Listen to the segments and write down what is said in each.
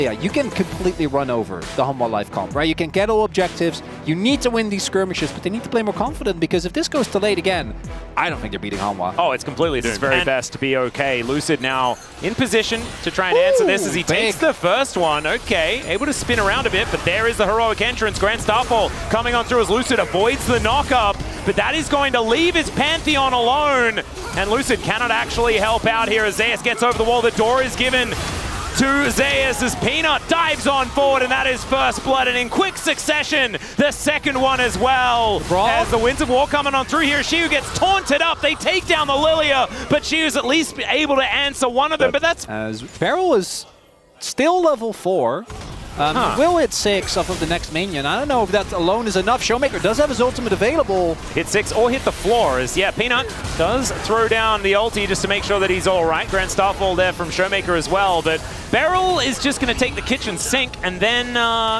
Yeah, you can completely run over the Hanwha life comp, right? You can get all objectives. You need to win these skirmishes, but they need to play more confident because if this goes to late again, I don't think they're beating Hanwha. Oh, it's completely doomed. It's very best to be okay. Lucid now in position to try and answer this as he takes the first one. Okay, able to spin around a bit, but there is the heroic entrance. Grand Starfall coming on through as Lucid avoids the knock-up, but that is going to leave his Pantheon alone. And Lucid cannot actually help out here as Zeus gets over the wall. The door is given to Zeus as Peanut dives on forward, and that is first blood, and in quick succession, the second one as well. As the Winds of War coming on through here, Shiu gets taunted up, they take down the Lilia, but Shiu's at least able to answer one of them, but that's... As Beryl is still level 4, will hit 6 off of the next minion. I don't know if that alone is enough. Showmaker does have his ultimate available. Hit 6 or hit the floor as, yeah, Peanut does throw down the ulti just to make sure that he's all right. Grand Starfall there from Showmaker as well, but Beryl is just going to take the kitchen sink and then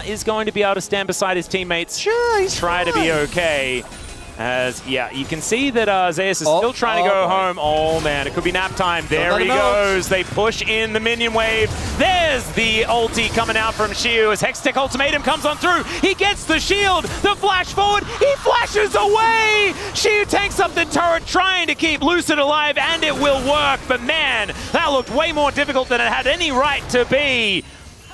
is going to be able to stand beside his teammates. Sure, he's try to be okay. As, yeah, you can see that Zeus is still trying to go home. Oh, man, it could be nap time. There he goes. They push in the minion wave. There's the ulti coming out from Shiu as Hextech Ultimatum comes on through. He gets the shield. The flash forward. He flashes away. Shiu tanks up the turret, trying to keep Lucid alive, and it will work. But, man, that looked way more difficult than it had any right to be.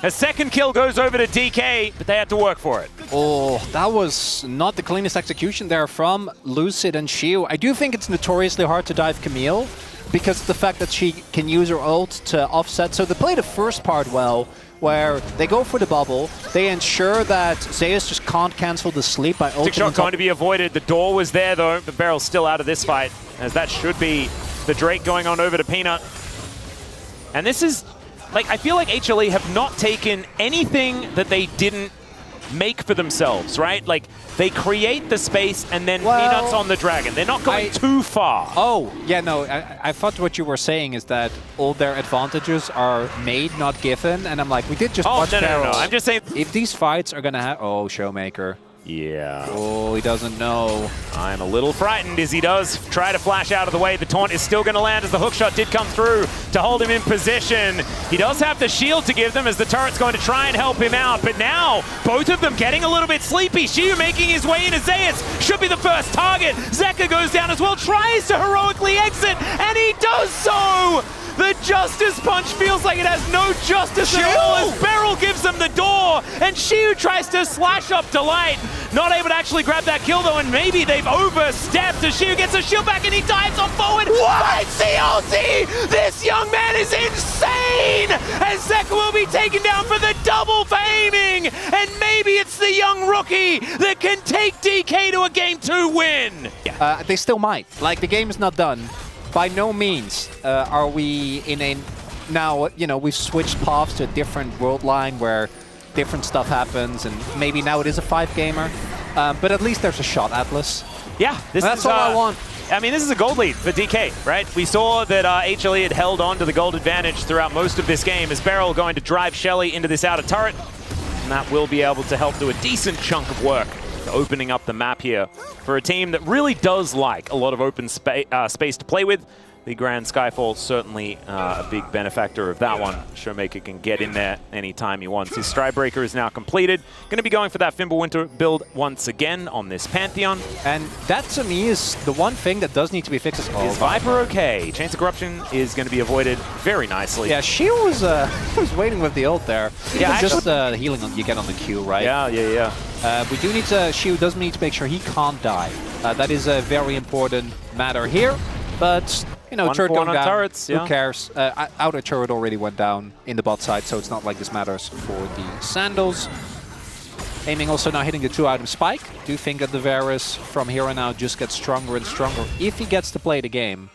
A second kill goes over to DK, but they had to work for it. Oh, that was not the cleanest execution there from Lucid and Shiu. I do think it's notoriously hard to dive Camille because of the fact that she can use her ult to offset. So they play the first part well, where they go for the bubble. They ensure that Zeus just can't cancel the sleep by ulting. Tick shot going to be avoided. The door was there, though, but Beryl's still out of this fight, as that should be the Drake going on over to Peanut. And this is... like, I feel like HLE have not taken anything that they didn't make for themselves, right? Like, they create the space and then Peanut's on the dragon. They're not going too far. Oh, yeah, no, I thought what you were saying is that all their advantages are made, not given. And I'm like, we did just watch no. I'm just saying... if these fights are going to have... oh, Showmaker. Yeah. Oh, he doesn't know. I'm a little frightened as he does try to flash out of the way. The taunt is still going to land as the hookshot did come through to hold him in position. He does have the shield to give them as the turret's going to try and help him out. But now, both of them getting a little bit sleepy. Shiu making his way into Zeus. Should be the first target. Zeka goes down as well, tries to heroically exit, and he does so! The Justice Punch feels like it has no justice at all as Beryl gives them the door, and Shiu tries to slash up Delight. Not able to actually grab that kill though, and maybe they've overstepped as Shiu gets a shield back and he dives on forward. What? The ulti! This young man is insane! As Zeka will be taken down for the double for aiming, and maybe it's the young rookie that can take DK to a Game 2 win. They still might. Like, the game is not done. By no means are we in a... now, you know, we've switched paths to a different world line where different stuff happens, and maybe now it is a 5-gamer. But at least there's a shot, Atlas. Yeah, that's all I want. I mean, this is a gold lead for DK, right? We saw that HLE had held on to the gold advantage throughout most of this game as Beryl going to drive Shelly into this outer turret. And that will be able to help do a decent chunk of work, opening up the map here for a team that really does like a lot of open space to play with. The Grand Skyfall certainly a big benefactor of that one. Showmaker can get in there anytime he wants. His Stridebreaker is now completed. Going to be going for that Fimbulwinter build once again on this Pantheon. And that to me is the one thing that does need to be fixed. Is Viper okay? Chains of Corruption is going to be avoided very nicely. Yeah, she was waiting with the ult there. Yeah, just the healing you get on the Q, right? Yeah. We do need to... Shiu does need to make sure he can't die. That is a very important matter here. But... you know, turret going down, turrets, who cares? Outer turret already went down in the bot side, so it's not like this matters for the Sandals. Aiming also now hitting the 2-item spike. Do think that the Varus from here on out just gets stronger and stronger if he gets to play the game,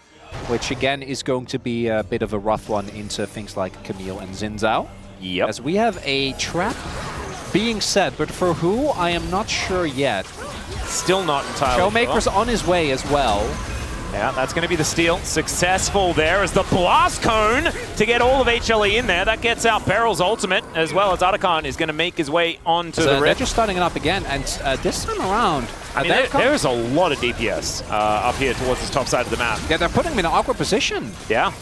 which again is going to be a bit of a rough one into things like Camille and Xin Zhao. Yep. As we have a trap being set, but for who, I am not sure yet. Still not entirely Showmaker's on his way as well. Yeah, that's going to be the steal. Successful there as the Blast Cone to get all of HLE in there. That gets out Beryl's ultimate, as well as Atakan is going to make his way onto the rift. They're just starting it up again, and this time around, I mean, there's a lot of DPS up here towards this top side of the map. Yeah, they're putting him in an awkward position. Yeah.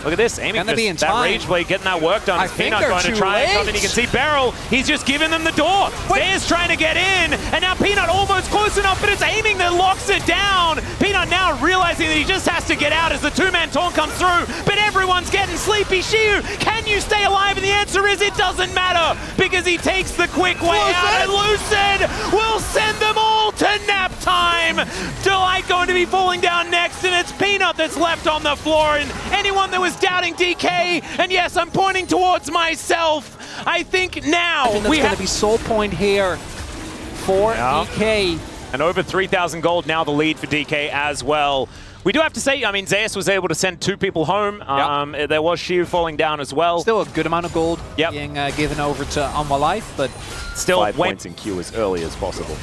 Look at this, aiming for that Rage Blade, getting that work done. Peanut going to try and come in. You can see Beryl, he's just giving them the door. Bear's trying to get in, and now Peanut almost close enough, but it's aiming that locks it down. Peanut now realizing that he just has to get out as the two-man taunt comes through, but everyone's getting sleepy. Shiu, can you stay alive? And the answer is it doesn't matter, because he takes the quick way out, and Lucid will send them all to nap time. Delight going to be falling down next, and it's Peanut that's left on the floor, and anyone that was doubting DK, and yes, I'm pointing towards myself. I think now that's going to be soul point here for DK. And over 3,000 gold now, the lead for DK as well. We do have to say, I mean, Zeus was able to send 2 people home. There was Shiu falling down as well. Still a good amount of gold being given over to Hanwha Life, but still 5 points in queue as early as possible.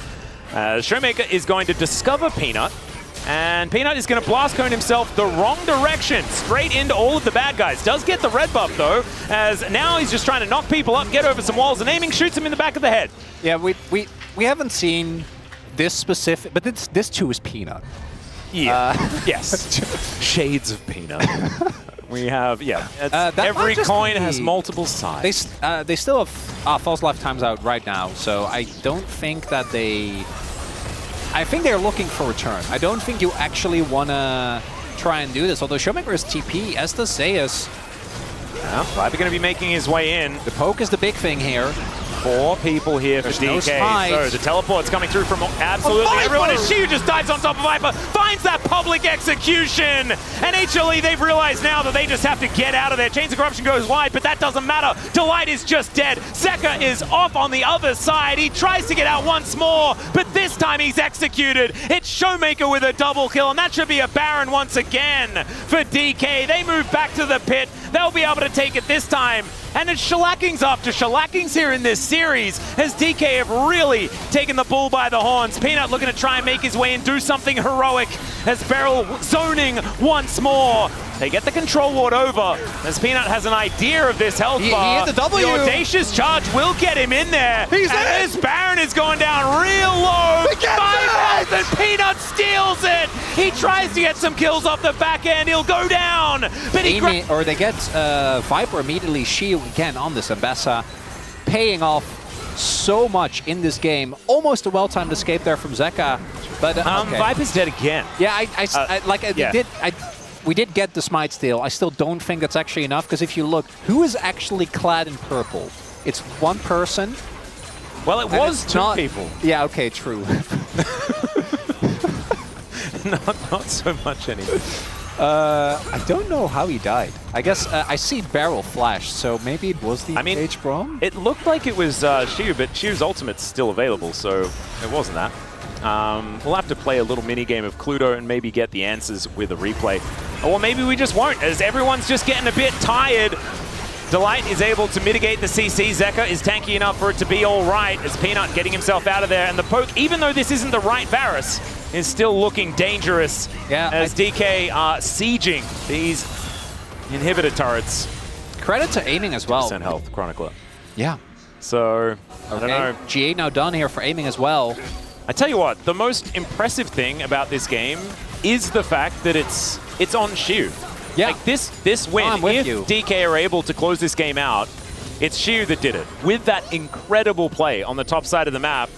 Showmaker is going to discover Peanut, and Peanut is going to blast cone himself the wrong direction, straight into all of the bad guys. Does get the red buff though, as now he's just trying to knock people up, get over some walls, and aiming shoots him in the back of the head. Yeah, we haven't seen this specific, but this too is Peanut. Yeah. Yes. Shades of Peanut. We have, every coin has multiple sides. They still have false lifetimes out right now, so I don't think that I think they're looking for return. I don't think you actually want to try and do this, although Showmaker is TP, as does Zeus. Yeah, Viper going to be making his way in. The poke is the big thing here. 4 people here for DK. So the teleport's coming through from absolutely everyone. And Shiu just dives on top of Viper, finds that public execution. And HLE, they've realized now that they just have to get out of there. Chains of Corruption goes wide, but that doesn't matter. Delight is just dead. Zeka is off on the other side. He tries to get out once more, but this time he's executed. It's Showmaker with a double kill, and that should be a Baron once again for DK. They move back to the pit. They'll be able to take it this time. And it's shellackings after shellackings here in this series, as DK have really taken the bull by the horns. Peanut looking to try and make his way and do something heroic, as Beryl zoning once more. They get the control ward over, as Peanut has an idea of this health bar. He hit the W. The audacious charge will get him in there. He's in. This Baron is going down real low. 5 health, and Peanut steals it. He tries to get some kills off the back end. He'll go down. But they get Viper immediately. Shield again on this Ambassa, paying off so much in this game. Almost a well-timed escape there from Zeka. But okay. Viper's dead again. Yeah, we did get the smite steal. I still don't think it's actually enough, because if you look, who is actually clad in purple? It's one person. Well, it was 2 people. Yeah, okay, true. not so much anymore. I don't know how he died. I guess I see Beryl flash, so maybe it was the H-Brom? It looked like it was Shiu, but Shiu's ultimate's still available, so it wasn't that. We'll have to play a little mini-game of Cluedo and maybe get the answers with a replay. Or maybe we just won't, as everyone's just getting a bit tired. Delight is able to mitigate the CC. Zeka is tanky enough for it to be all right, as Peanut getting himself out of there. And the poke, even though this isn't the right Varus, is still looking dangerous, as DK are sieging these inhibitor turrets. Credit to aiming as well. 10% health, Chronicler. Yeah. So, I don't know. GA now done here for aiming as well. I tell you what, the most impressive thing about this game is the fact that it's on Shiu. Yeah. Like this win, if DK are able to close this game out, it's Shiu that did it. With that incredible play on the top side of the map.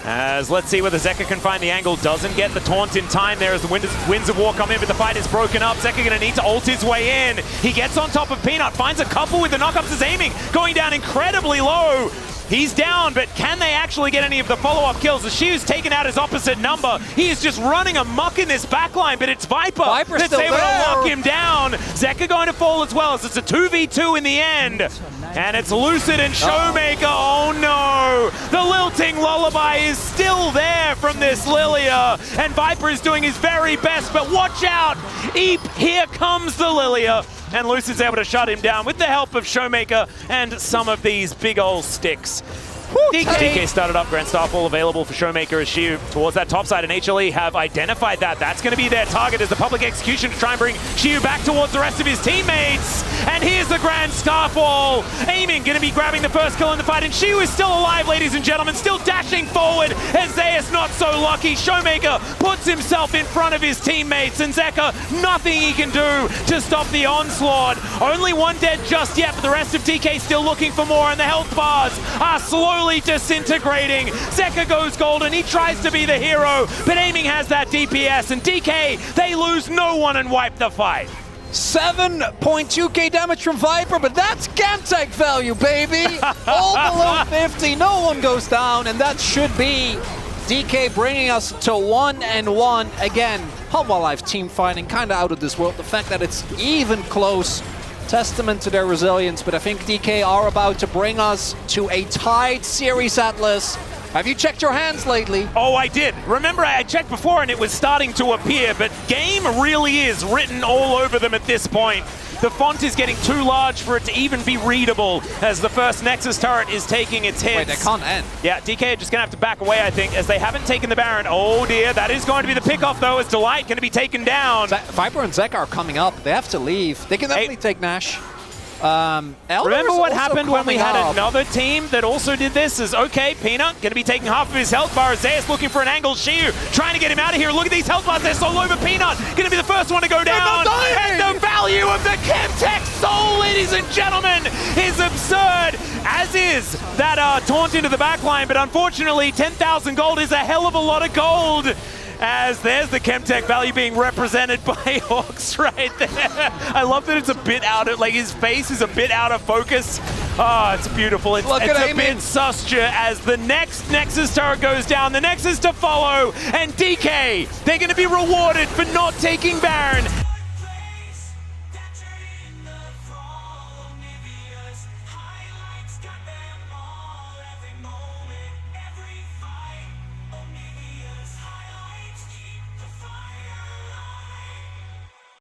As let's see whether Zeka can find the angle. Doesn't get the taunt in time there as the Winds of War come in, but the fight is broken up. Zeka going to need to ult his way in. He gets on top of Peanut, finds a couple with the knockups as aiming, going down incredibly low. He's down, but can they actually get any of the follow-up kills? As Shiu's taken out his opposite number. He is just running amok in this backline, but it's Viper that's able to lock him down. Zeka going to fall as well, as it's a 2v2 in the end. And it's Lucid and Showmaker. Oh no! The lilting lullaby is still there from this Lilia. And Viper is doing his very best, but watch out! Eep, here comes the Lilia. And Lucid's able to shut him down with the help of Showmaker and some of these big old sticks. DK started up, Grand Starfall available for Showmaker as Shiu towards that top side, and HLE have identified that. That's going to be their target as the public execution to try and bring Shiu back towards the rest of his teammates. And here's the Grand Starfall. Aiming going to be grabbing the first kill in the fight, and Shiu is still alive, ladies and gentlemen, still dashing forward. And Zeus not so lucky. Showmaker puts himself in front of his teammates, and Zeka, nothing he can do to stop the onslaught. Only one dead just yet, but the rest of DK still looking for more, and the health bars are slowly disintegrating. Zeka goes golden, he tries to be the hero, but Aiming has that DPS, and DK, they lose no one and wipe the fight. 7.2k damage from Viper, but that's Camtech value, baby! All below 50, no one goes down, and that should be DK bringing us to 1-1. Again, Hanwha Live team fighting kind of out of this world. The fact that it's even close, testament to their resilience, but I think DK are about to bring us to a tied series, Atlas. Have you checked your hands lately? Oh, I did. Remember, I checked before and it was starting to appear, but game really is written all over them at this point. The font is getting too large for it to even be readable as the first Nexus turret is taking its hits. Wait, they can't end. Yeah, DK are just going to have to back away, I think, as they haven't taken the Baron. Oh dear, that is going to be the pickoff though, as Delight going to be taken down. Viper and Zeka are coming up. They have to leave. They can definitely take Nash. Remember what happened when we had another team that also did this? Is okay, Peanut going to be taking half of his health bar. Zeus looking for an angle. Shiu trying to get him out of here. Look at these health bars. They're so low, but Peanut going to be the first one to go down. And the value of the Camtech soul, ladies and gentlemen, is absurd. As is that taunt into the backline, but unfortunately 10,000 gold is a hell of a lot of gold. As there's the Camtech value being represented by Hawks right there. I love that it's a bit out of, like his face is a bit out of focus. Oh, it's beautiful. It's a bit susture as the next Nexus turret goes down. The Nexus to follow, and DK, they're going to be rewarded for not taking Baron